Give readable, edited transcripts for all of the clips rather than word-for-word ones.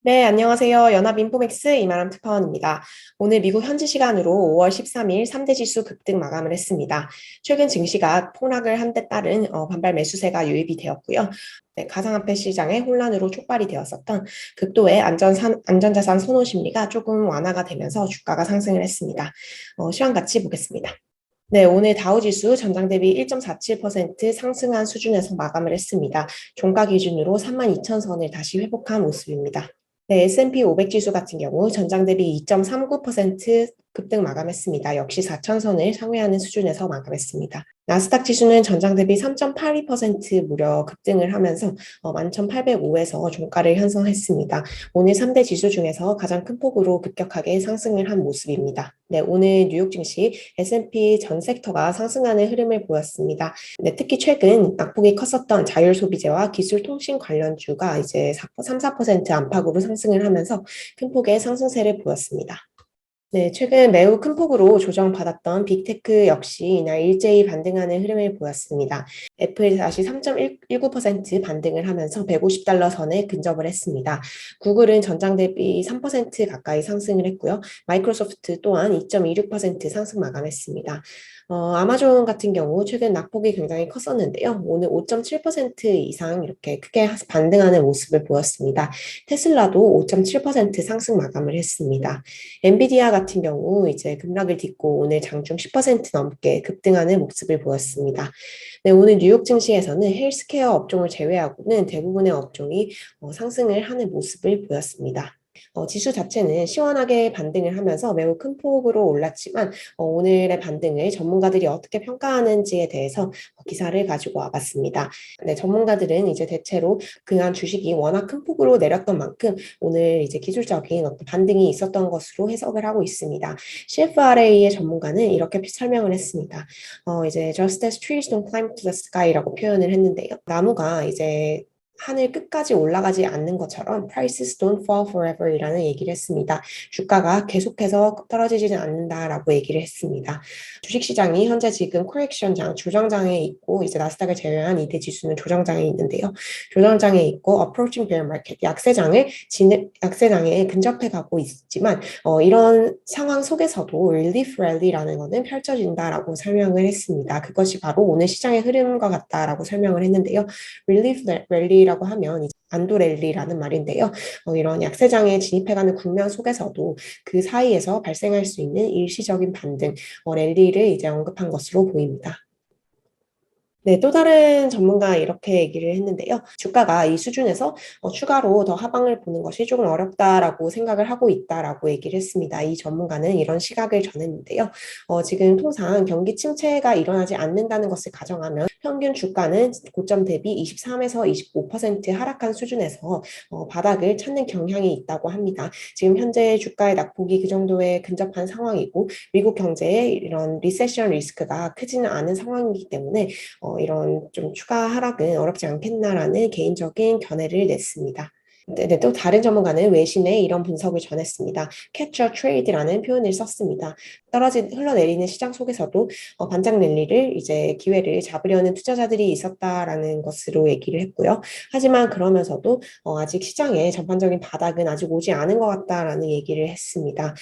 네, 안녕하세요. 연합인포맥스 이마람 특파원입니다. 오늘 미국 현지 시간으로 5월 13일 3대 지수 급등 마감을 했습니다. 최근 증시가 폭락을 한 데 따른 반발 매수세가 유입이 되었고요. 네, 가상화폐 시장의 혼란으로 촉발이 되었었던 극도의 안전자산 선호 심리가 조금 완화가 되면서 주가가 상승을 했습니다. 시황 같이 보겠습니다. 네, 오늘 다우지수 전장 대비 1.47% 상승한 수준에서 마감을 했습니다. 종가 기준으로 32,000선을 다시 회복한 모습입니다. 네, S&P 500 지수 같은 경우 전장 대비 2.39% 급등 마감했습니다. 역시 4천선을 상회하는 수준에서 마감했습니다. 나스닥 지수는 전장 대비 3.82% 무려 급등을 하면서 11,805에서 종가를 형성했습니다. 오늘 3대 지수 중에서 가장 큰 폭으로 급격하게 상승을 한 모습입니다. 네, 오늘 뉴욕 증시 S&P 전 섹터가 상승하는 흐름을 보였습니다. 네, 특히 최근 낙폭이 컸었던 자율소비재와 기술통신 관련주가 이제 3, 4% 안팎으로 상승을 하면서 큰 폭의 상승세를 보였습니다. 네, 최근 매우 큰 폭으로 조정받았던 빅테크 역시 이날 일제히 반등하는 흐름을 보였습니다. 애플 다시 3.19% 반등을 하면서 150달러 선에 근접을 했습니다. 구글은 전장 대비 3% 가까이 상승을 했고요. 마이크로소프트 또한 2.26% 상승 마감했습니다. 아마존 같은 경우 최근 낙폭이 굉장히 컸었는데요. 오늘 5.7% 이상 이렇게 크게 반등하는 모습을 보였습니다. 테슬라도 5.7% 상승 마감을 했습니다. 엔비디아 같은 경우 이제 급락을 딛고 오늘 장중 10% 넘게 급등하는 모습을 보였습니다. 네, 오늘 뉴욕 증시에서는 헬스케어 업종을 제외하고는 대부분의 업종이 상승을 하는 모습을 보였습니다. 지수 자체는 시원하게 반등을 하면서 매우 큰 폭으로 올랐지만 오늘의 반등을 전문가들이 어떻게 평가하는지에 대해서 기사를 가지고 와봤습니다. 네, 전문가들은 이제 대체로 그간 주식이 워낙 큰 폭으로 내렸던 만큼 오늘 이제 기술적인 어떤 반등이 있었던 것으로 해석을 하고 있습니다. CFRA의 전문가는 이렇게 설명을 했습니다. 이제 just as trees don't climb to the sky라고 표현을 했는데요. 나무가 이제 하늘 끝까지 올라가지 않는 것처럼 prices don't fall forever 이라는 얘기를 했습니다. 주가가 계속해서 떨어지지는 않는다라고 얘기를 했습니다. 주식시장이 현재 지금 코렉션장, 조정장에 있고 이제 나스닥을 제외한 이대 지수는 조정장에 있는데요. 조정장에 있고 approaching bear market, 약세장에 근접해 가고 있지만 이런 상황 속에서도 relief rally라는 것은 펼쳐진다라고 설명을 했습니다. 그것이 바로 오늘 시장의 흐름과 같다라고 설명을 했는데요. relief rally라고 하면 이제 안도 랠리라는 말인데요. 이런 약세장에 진입해가는 국면 속에서도 그 사이에서 발생할 수 있는 일시적인 반등, 랠리를 이제 언급한 것으로 보입니다. 네, 또 다른 전문가 이렇게 얘기를 했는데요. 주가가 이 수준에서 추가로 더 하방을 보는 것이 조금 어렵다라고 생각을 하고 있다라고 얘기를 했습니다. 이 전문가는 이런 시각을 전했는데요. 지금 통상 경기 침체가 일어나지 않는다는 것을 가정하면 평균 주가는 고점 대비 23에서 25% 하락한 수준에서 바닥을 찾는 경향이 있다고 합니다. 지금 현재 주가의 낙폭이 그 정도에 근접한 상황이고 미국 경제에 이런 리세션 리스크가 크지는 않은 상황이기 때문에 이런 좀 추가 하락은 어렵지 않겠나라는 개인적인 견해를 냈습니다. 네, 또 다른 전문가는 외신에 이런 분석을 전했습니다. catch a trade라는 표현을 썼습니다. 흘러내리는 시장 속에서도 반짝 랠리를 이제 기회를 잡으려는 투자자들이 있었다라는 것으로 얘기를 했고요. 하지만 그러면서도 아직 시장의 전반적인 바닥은 아직 오지 않은 것 같다라는 얘기를 했습니다.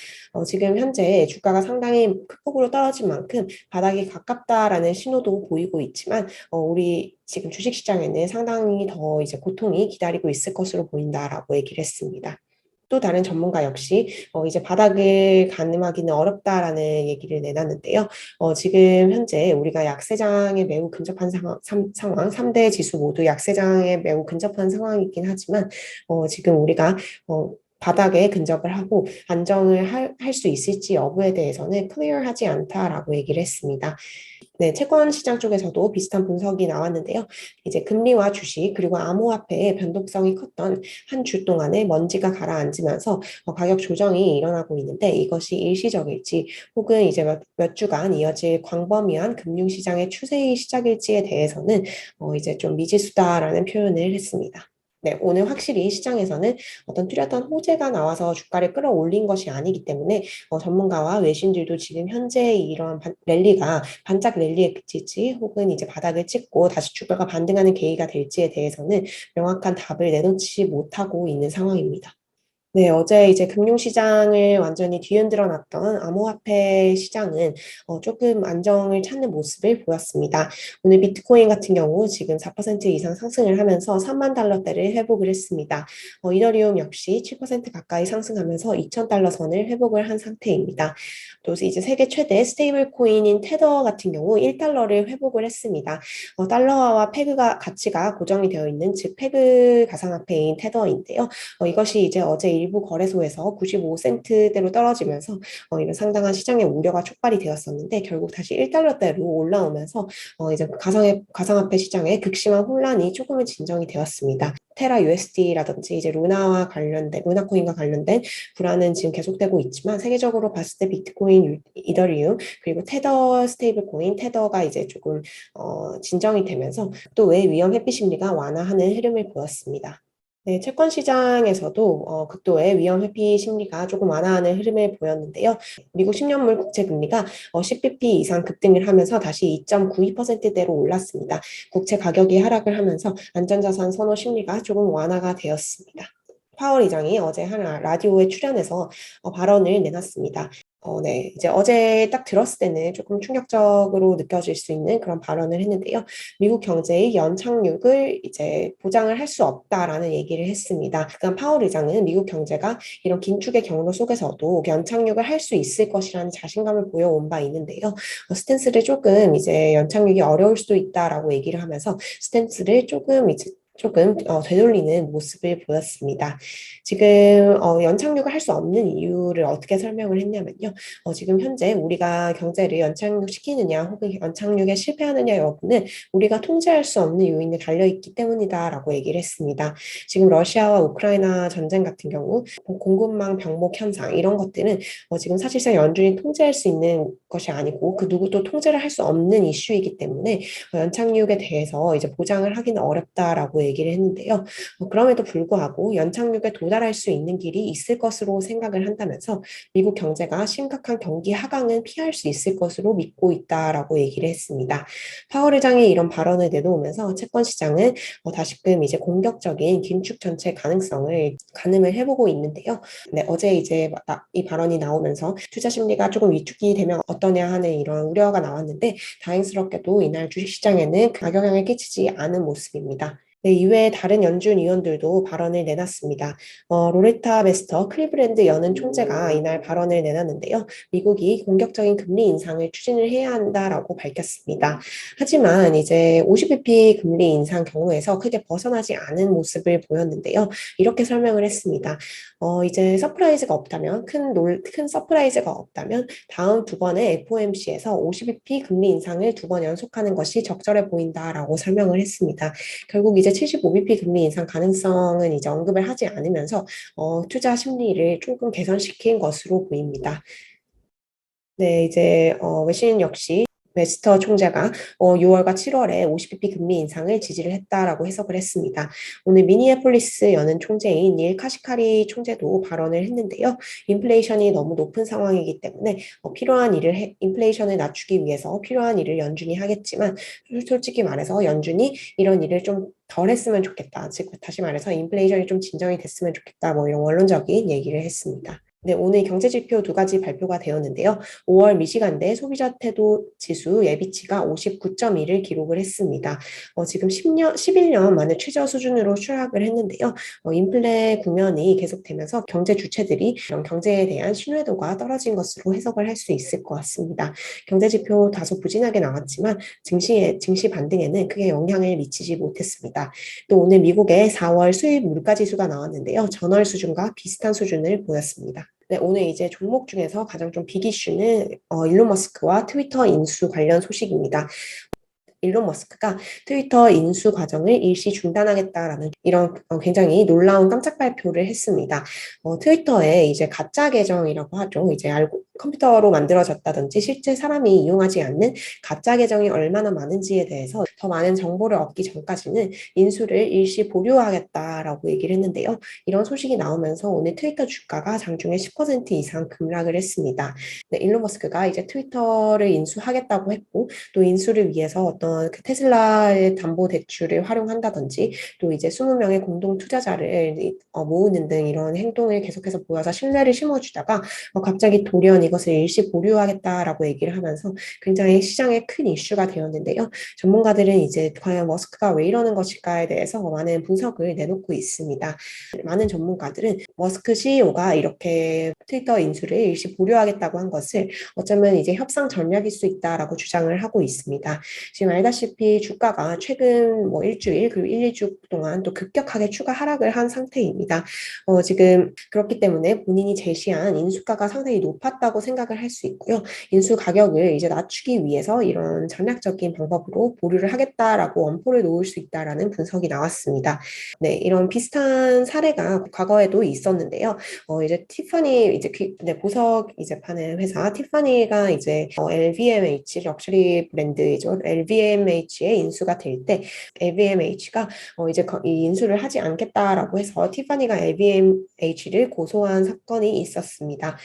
지금 현재 주가가 상당히 큰 폭으로 떨어진 만큼 바닥이 가깝다라는 신호도 보이고 있지만 우리 지금 주식시장에는 상당히 더 이제 고통이 기다리고 있을 것으로 보인다라고 얘기를 했습니다. 또 다른 전문가 역시 이제 바닥을 가늠하기는 어렵다라는 얘기를 내놨는데요. 지금 현재 우리가 약세장에 매우 근접한 상황, 3대 지수 모두 약세장에 매우 근접한 상황이긴 하지만 지금 우리가 바닥에 근접을 하고 안정을 할 수 있을지 여부에 대해서는 클리어하지 않다라고 얘기를 했습니다. 네, 채권 시장 쪽에서도 비슷한 분석이 나왔는데요. 이제 금리와 주식 그리고 암호화폐의 변동성이 컸던 한 주 동안에 먼지가 가라앉으면서 가격 조정이 일어나고 있는데 이것이 일시적일지 혹은 이제 몇 주간 이어질 광범위한 금융시장의 추세의 시작일지에 대해서는 이제 좀 미지수다라는 표현을 했습니다. 네, 오늘 확실히 시장에서는 어떤 뚜렷한 호재가 나와서 주가를 끌어올린 것이 아니기 때문에 전문가와 외신들도 지금 현재 이런 랠리가 반짝 랠리에 그칠지 혹은 이제 바닥을 찍고 다시 주가가 반등하는 계기가 될지에 대해서는 명확한 답을 내놓지 못하고 있는 상황입니다. 네, 어제 이제 금융시장을 완전히 뒤흔들어 놨던 암호화폐 시장은 조금 안정을 찾는 모습을 보였습니다. 오늘 비트코인 같은 경우 지금 4% 이상 상승을 하면서 3만 달러대를 회복을 했습니다. 이더리움 역시 7% 가까이 상승하면서 2,000달러 선을 회복을 한 상태입니다. 또 이제 세계 최대 스테이블 코인인 테더 같은 경우 1달러를 회복을 했습니다. 달러화와 페그가 가치가 고정이 되어 있는 즉 페그 가상화폐인 테더인데요. 이것이 이제 어제 일부 거래소에서 95센트대로 떨어지면서 이런 상당한 시장의 우려가 촉발이 되었었는데 결국 다시 1달러대로 올라오면서 이제 가상화폐 시장에 극심한 혼란이 조금은 진정이 되었습니다. 테라 USD라든지 이제 루나 코인과 관련된 불안은 지금 계속되고 있지만 세계적으로 봤을 때 비트코인, 이더리움 그리고 테더 스테이블 코인 테더가 이제 조금 진정이 되면서 또 외 위험 회피 심리가 완화하는 흐름을 보였습니다. 네, 채권 시장에서도 극도의 위험 회피 심리가 조금 완화하는 흐름을 보였는데요. 미국 10년물 국채 금리가 10bp 이상 급등을 하면서 다시 2.92%대로 올랐습니다. 국채 가격이 하락을 하면서 안전자산 선호 심리가 조금 완화가 되었습니다. 파월 의장이 어제 한 라디오에 출연해서 발언을 내놨습니다. 네. 이제 어제 딱 들었을 때는 조금 충격적으로 느껴질 수 있는 그런 발언을 했는데요. 미국 경제의 연착륙을 이제 보장을 할 수 없다라는 얘기를 했습니다. 그러니까 파월 의장은 미국 경제가 이런 긴축의 경로 속에서도 연착륙을 할 수 있을 것이라는 자신감을 보여온 바 있는데요. 스탠스를 조금 이제 연착륙이 어려울 수도 있다라고 얘기를 하면서 스탠스를 조금 되돌리는 모습을 보였습니다. 지금 연착륙을 할 수 없는 이유를 어떻게 설명을 했냐면요. 지금 현재 우리가 경제를 연착륙시키느냐 혹은 연착륙에 실패하느냐 여부는 우리가 통제할 수 없는 요인에 달려있기 때문이다라고 얘기를 했습니다. 지금 러시아와 우크라이나 전쟁 같은 경우 공급망 병목 현상 이런 것들은 지금 사실상 연준이 통제할 수 있는 것이 아니고 그 누구도 통제를 할 수 없는 이슈이기 때문에 연착륙에 대해서 이제 보장을 하기는 어렵다라고 얘기를 했는데요. 그럼에도 불구하고 연착륙에 도달할 수 있는 길이 있을 것으로 생각을 한다면서 미국 경제가 심각한 경기 하강은 피할 수 있을 것으로 믿고 있다라고 얘기를 했습니다. 파월 의장이 이런 발언을 내놓으면서 채권 시장은 다시금 이제 공격적인 긴축 전체 가능성을 가늠을 해보고 있는데요. 네, 어제 이제 이 발언이 나오면서 투자 심리가 조금 위축이 되면 어떠냐 하는 이런 우려가 나왔는데 다행스럽게도 이날 주식시장에는 악영향을 끼치지 않은 모습입니다. 네, 이외에 다른 연준 위원들도 발언을 내놨습니다. 로레타 베스터 클리브랜드 연은 총재가 이날 발언을 내놨는데요. 미국이 공격적인 금리 인상을 추진을 해야 한다라고 밝혔습니다. 하지만 이제 50bp 금리 인상 경우에서 크게 벗어나지 않은 모습을 보였는데요. 이렇게 설명을 했습니다. 이제 큰 서프라이즈가 없다면 다음 두 번의 FOMC에서 50bp 금리 인상을 두 번 연속하는 것이 적절해 보인다라고 설명을 했습니다. 결국 이제 75bp 금리 인상 가능성은 이제 언급을 하지 않으면서 투자 심리를 조금 개선시킨 것으로 보입니다. 네, 이제 외신 역시 베스터 총재가 6월과 7월에 50bp 금리 인상을 지지를 했다라고 해석을 했습니다. 오늘 미니애폴리스 연은 총재인 닐 카시카리 총재도 발언을 했는데요. 인플레이션이 너무 높은 상황이기 때문에 인플레이션을 낮추기 위해서 필요한 일을 연준이 하겠지만 솔직히 말해서 연준이 이런 일을 좀 덜 했으면 좋겠다. 즉 다시 말해서 인플레이션이 좀 진정이 됐으면 좋겠다. 뭐 이런 원론적인 얘기를 했습니다. 네, 오늘 경제지표 두 가지 발표가 되었는데요. 5월 미시간대 소비자 태도 지수 예비치가 59.1을 기록을 했습니다. 지금 11년 만에 최저 수준으로 추락을 했는데요. 인플레 국면이 계속되면서 경제 주체들이 이런 경제에 대한 신뢰도가 떨어진 것으로 해석을 할 수 있을 것 같습니다. 경제지표 다소 부진하게 나왔지만 증시 반등에는 크게 영향을 미치지 못했습니다. 또 오늘 미국의 4월 수입 물가지수가 나왔는데요. 전월 수준과 비슷한 수준을 보였습니다. 네, 오늘 이제 종목 중에서 가장 좀 빅 이슈는 일론 머스크와 트위터 인수 관련 소식입니다. 일론 머스크가 트위터 인수 과정을 일시 중단하겠다라는 이런 굉장히 놀라운 깜짝 발표를 했습니다. 트위터에 이제 가짜 계정이라고 하죠. 이제 컴퓨터로 만들어졌다든지 실제 사람이 이용하지 않는 가짜 계정이 얼마나 많은지에 대해서 더 많은 정보를 얻기 전까지는 인수를 일시 보류하겠다라고 얘기를 했는데요. 이런 소식이 나오면서 오늘 트위터 주가가 장중에 10% 이상 급락을 했습니다. 네, 일론 머스크가 이제 트위터를 인수하겠다고 했고 또 인수를 위해서 어떤 어떤 그 테슬라의 담보 대출을 활용한다든지 또 이제 20명의 공동 투자자를 모으는 등 이런 행동을 계속해서 보여서 신뢰를 심어주다가 갑자기 돌연 이것을 일시 보류하겠다라고 얘기를 하면서 굉장히 시장에 큰 이슈가 되었는데요. 전문가들은 이제 과연 머스크가 왜 이러는 것일까에 대해서 많은 분석을 내놓고 있습니다. 많은 전문가들은 머스크 CEO가 이렇게 트위터 인수를 일시 보류하겠다고 한 것을 어쩌면 이제 협상 전략일 수 있다라고 주장을 하고 있습니다. 지금 알다시피 주가가 최근 뭐 일주일 그리고 1, 2주 동안 또 급격하게 추가 하락을 한 상태입니다. 지금 그렇기 때문에 본인이 제시한 인수가가 상당히 높았다고 생각을 할 수 있고요. 인수 가격을 이제 낮추기 위해서 이런 전략적인 방법으로 보류를 하겠다라고 엄포를 놓을 수 있다라는 분석이 나왔습니다. 네, 이런 비슷한 사례가 과거에도 있었는데요. 이제 티파니 이제 보석 이제 파는 회사 티파니가 이제 LVMH 럭셔리 브랜드이죠. LVMH의 인수가 될 때 LVMH가 이제 이 인수를 하지 않겠다라고 해서 티파니가 LVMH를 고소한 사건이 있었습니다.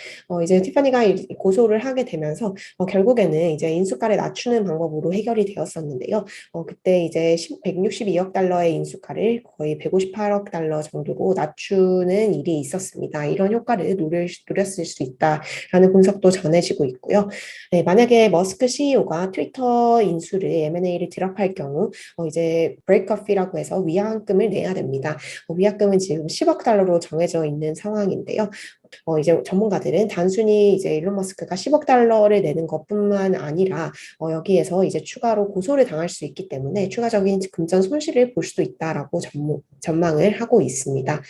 이제 티파니가 고소를 하게 되면서 결국에는 이제 인수가를 낮추는 방법으로 해결이 되었었는데요. 그때 이제 162억 달러의 인수가를 거의 158억 달러 정도로 낮추는 일이 있었습니다. 이런 효과를 노렸을 수 있다라는 분석도 전해지고 있고요. 네, 만약에 머스크 CEO가 트위터 인수를 M&A를 드랍할 경우 이제 브레이크업 피라고 해서 위약금을 내야 됩니다. 위약금은 지금 10억 달러로 정해져 있는 상황인데요. 이제 전문가들은 단순히 이제 일론 머스크가 10억 달러를 내는 것뿐만 아니라 여기에서 이제 추가로 고소를 당할 수 있기 때문에 추가적인 금전 손실을 볼 수도 있다라고 전망을 하고 있습니다.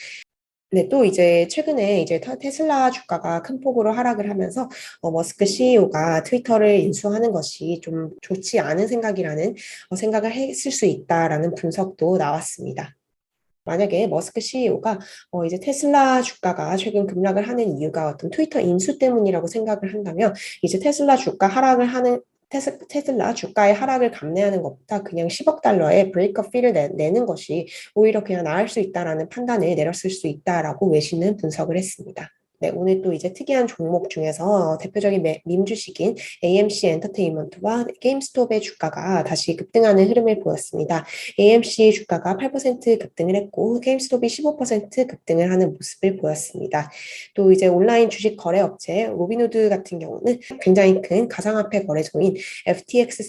네, 또 이제 최근에 이제 테슬라 주가가 큰 폭으로 하락을 하면서 머스크 CEO가 트위터를 인수하는 것이 좀 좋지 않은 생각이라는 생각을 했을 수 있다라는 분석도 나왔습니다. 만약에 머스크 CEO가 이제 테슬라 주가가 최근 급락을 하는 이유가 어떤 트위터 인수 때문이라고 생각을 한다면 이제 테슬라 주가 하락을 하는 테슬라 주가의 하락을 감내하는 것보다 그냥 10억 달러의 브레이크업 피를 내는 것이 오히려 그냥 나을 수 있다라는 판단을 내렸을 수 있다라고 외신은 분석을 했습니다. 네, 오늘 또 이제 특이한 종목 중에서 대표적인 밈 주식인 AMC 엔터테인먼트와 게임스톱의 주가가 다시 급등하는 흐름을 보였습니다. AMC 주가가 8% 급등을 했고 게임스톱이 15% 급등을 하는 모습을 보였습니다. 또 이제 온라인 주식 거래 업체 로빈후드 같은 경우는 굉장히 큰 가상화폐 거래소인 FTX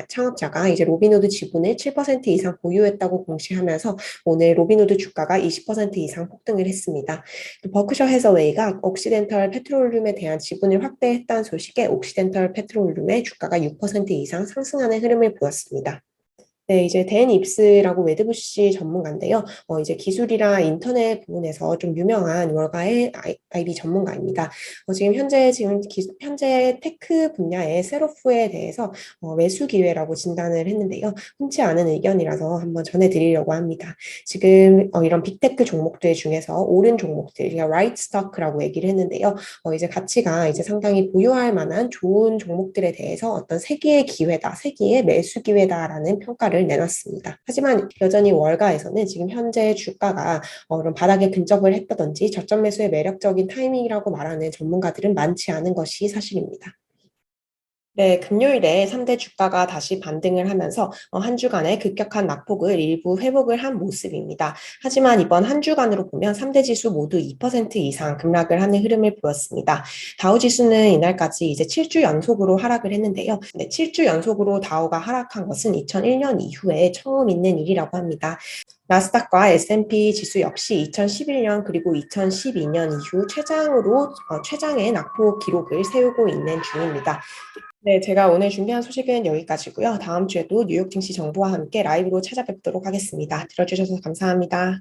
창업자가 이제 로빈후드 지분을 7% 이상 보유했다고 공시하면서 오늘 로빈후드 주가가 20% 이상 폭등을 했습니다. 또 버크셔 해서웨이가 옥시덴탈 페트롤륨에 대한 지분을 확대했다는 소식에 옥시덴탈 페트롤륨의 주가가 6% 이상 상승하는 흐름을 보였습니다. 네, 이제 댄 입스라고 매드부시 전문가인데요. 이제 기술이나 인터넷 부분에서 좀 유명한 월가의 IB 전문가입니다. 지금 현재 테크 분야의 세로프에 대해서 매수 기회라고 진단을 했는데요. 흔치 않은 의견이라서 한번 전해드리려고 합니다. 지금 이런 빅테크 종목들 중에서 오른 종목들, 그러니까 라이트 스토크라고 얘기를 했는데요. 이제 가치가 이제 상당히 보유할 만한 좋은 종목들에 대해서 어떤 세기의 기회다, 세기의 매수 기회다라는 평가를 내놨습니다. 하지만 여전히 월가에서는 지금 현재 주가가 이런 바닥에 근접을 했다든지 저점 매수의 매력적인 타이밍이라고 말하는 전문가들은 많지 않은 것이 사실입니다. 네, 금요일에 3대 주가가 다시 반등을 하면서 한 주간의 급격한 낙폭을 일부 회복을 한 모습입니다. 하지만 이번 한 주간으로 보면 3대 지수 모두 2% 이상 급락을 하는 흐름을 보였습니다. 다우 지수는 이날까지 이제 7주 연속으로 하락을 했는데요. 네, 7주 연속으로 다우가 하락한 것은 2001년 이후에 처음 있는 일이라고 합니다. 나스닥과 S&P 지수 역시 2011년 그리고 2012년 이후 최장의 낙폭 기록을 세우고 있는 중입니다. 네, 제가 오늘 준비한 소식은 여기까지고요. 다음 주에도 뉴욕 증시 정보와 함께 라이브로 찾아뵙도록 하겠습니다. 들어주셔서 감사합니다.